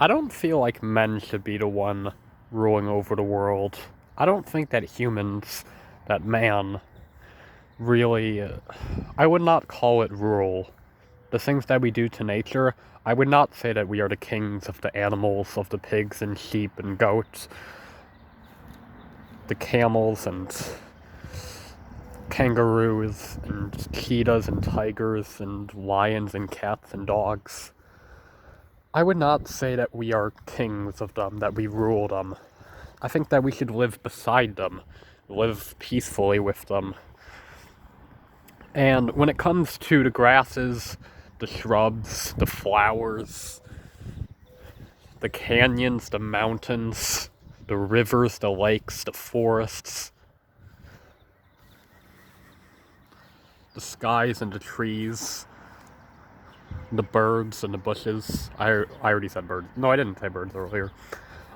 I don't feel like men should be the one ruling over the world. I don't think that humans, that man, really. I would not call it rule. The things that we do to nature, I would not say that we are the kings of the animals, of the pigs and sheep and goats, the camels and kangaroos and cheetahs and tigers and lions and cats and dogs. I would not say that we are kings of them, that we rule them. I think that we should live beside them, live peacefully with them. And when it comes to the grasses, the shrubs, the flowers, the canyons, the mountains, the rivers, the lakes, the forests, the skies and the trees, the birds and the bushes. I already said birds. No, I didn't say birds earlier.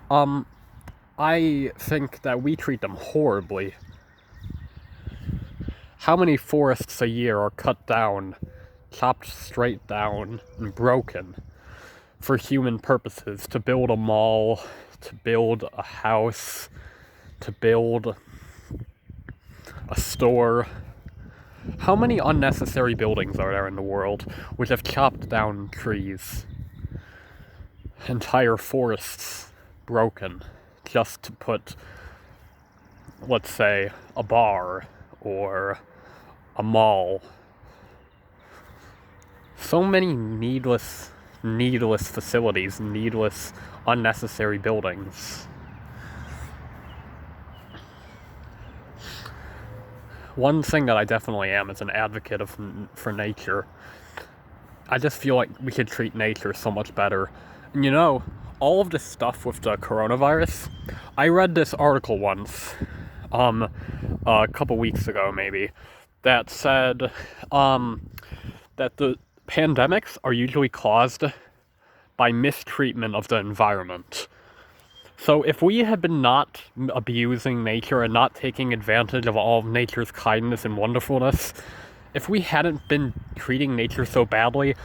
I think that we treat them horribly. How many forests a year are cut down, chopped straight down, and broken for human purposes, to build a mall, to build a house, to build a store? How many unnecessary buildings are there in the world which have chopped down trees? Entire forests broken just to put, let's say, a bar or a mall. So many needless facilities, needless, unnecessary buildings. One thing that I definitely am is an advocate for nature. I just feel like we should treat nature so much better. And all of this stuff with the coronavirus, I read this article once, a couple weeks ago maybe, that said that the pandemics are usually caused by mistreatment of the environment. So if we had been not abusing nature and not taking advantage of all of nature's kindness and wonderfulness, if we hadn't been treating nature so badly,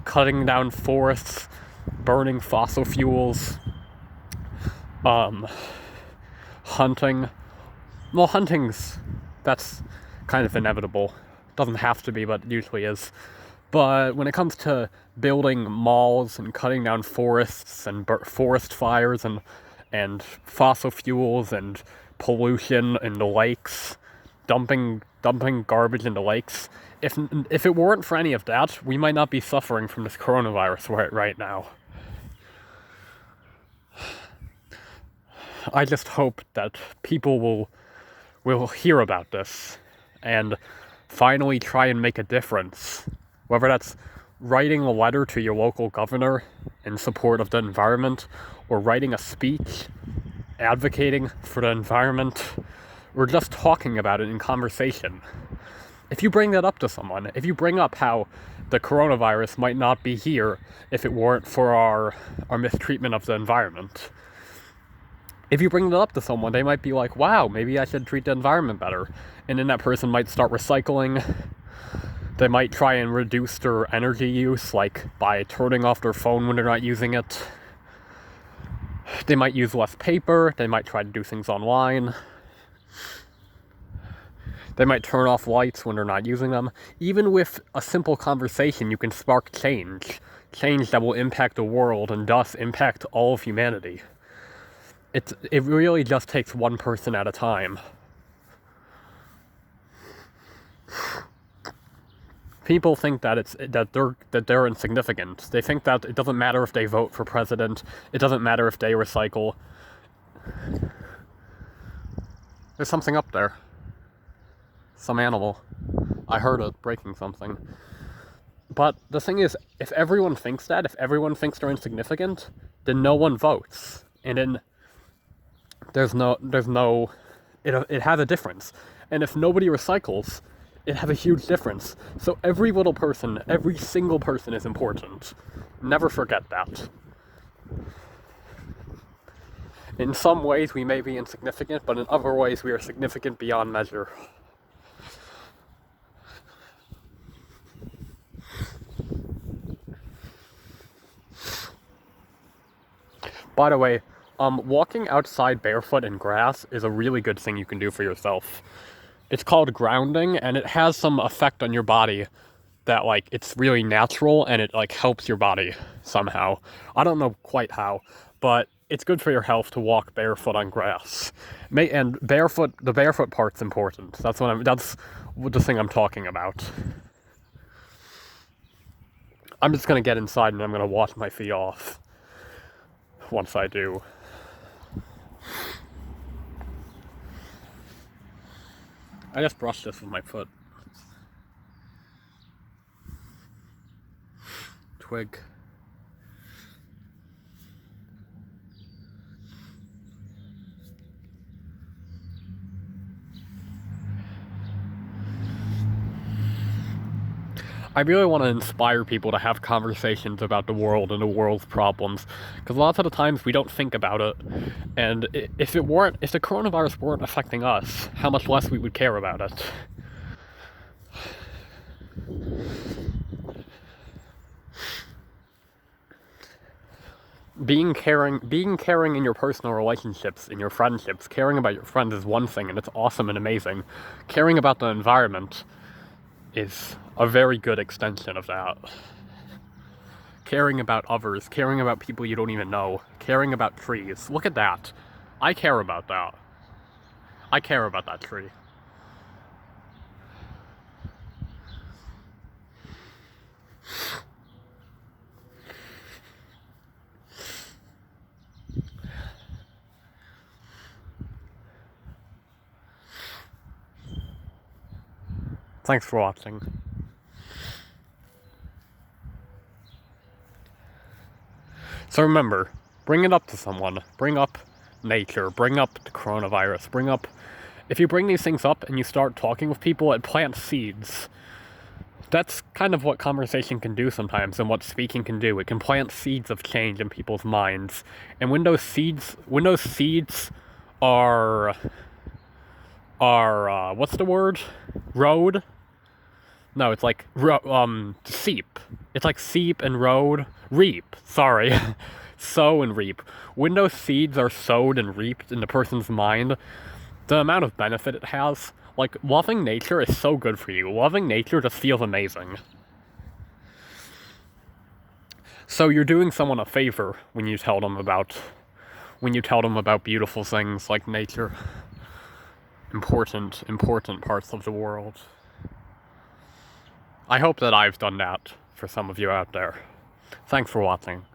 cutting down forests, burning fossil fuels, hunting, well, that's kind of inevitable. Doesn't have to be, but it usually is. But when it comes to building malls and cutting down forests and forest fires and fossil fuels and pollution in the lakes, dumping garbage into lakes, if it weren't for any of that, we might not be suffering from this coronavirus right now. I just hope that people will hear about this and finally try and make a difference. Whether that's writing a letter to your local governor in support of the environment, or writing a speech advocating for the environment, or just talking about it in conversation. If you bring that up to someone, if you bring up how the coronavirus might not be here if it weren't for our mistreatment of the environment, if you bring that up to someone, they might be like, wow, maybe I should treat the environment better. And then that person might start recycling. They might try and reduce their energy use, like by turning off their phone when they're not using it. They might use less paper. They might try to do things online. They might turn off lights when they're not using them. Even with a simple conversation, you can spark change. Change that will impact the world and thus impact all of humanity. It really just takes one person at a time. People think that they're insignificant. They think that it doesn't matter if they vote for president. It doesn't matter if they recycle. There's something up there. Some animal. I heard it breaking something. But the thing is, if everyone thinks that, if everyone thinks they're insignificant, then no one votes. And then it has a difference. And if nobody recycles, it has a huge difference. So every little person, every single person is important. Never forget that. In some ways we may be insignificant, but in other ways we are significant beyond measure. By the way, walking outside barefoot in grass is a really good thing you can do for yourself. It's called grounding, and it has some effect on your body that, like, it's really natural, and it, like, helps your body somehow. I don't know quite how, but it's good for your health to walk barefoot on grass. And the barefoot part's important. That's the thing I'm talking about. I'm just gonna get inside and I'm gonna wash my feet off once I do. I just brushed this with my foot. Twig. I really want to inspire people to have conversations about the world and the world's problems, because lots of the times we don't think about it, and if the coronavirus weren't affecting us, how much less we would care about it. Being caring in your personal relationships, in your friendships, caring about your friends is one thing, and it's awesome and amazing. Caring about the environment is a very good extension of that. Caring about others, caring about people you don't even know, caring about trees. Look at that. I care about that. I care about that tree. Thanks for watching. So remember, bring it up to someone. Bring up nature. Bring up the coronavirus. If you bring these things up and you start talking with people, it plants seeds. That's kind of what conversation can do sometimes, and what speaking can do. It can plant seeds of change in people's minds. And when those seeds are what's the word? Road? No, it's like seep. It's like seep and road. Reap. Sorry. Sow and reap. When those seeds are sowed and reaped in the person's mind, the amount of benefit it has, like, loving nature is so good for you. Loving nature just feels amazing. So you're doing someone a favor when you tell them about beautiful things like nature. Important parts of the world. I hope that I've done that for some of you out there. Thanks for watching.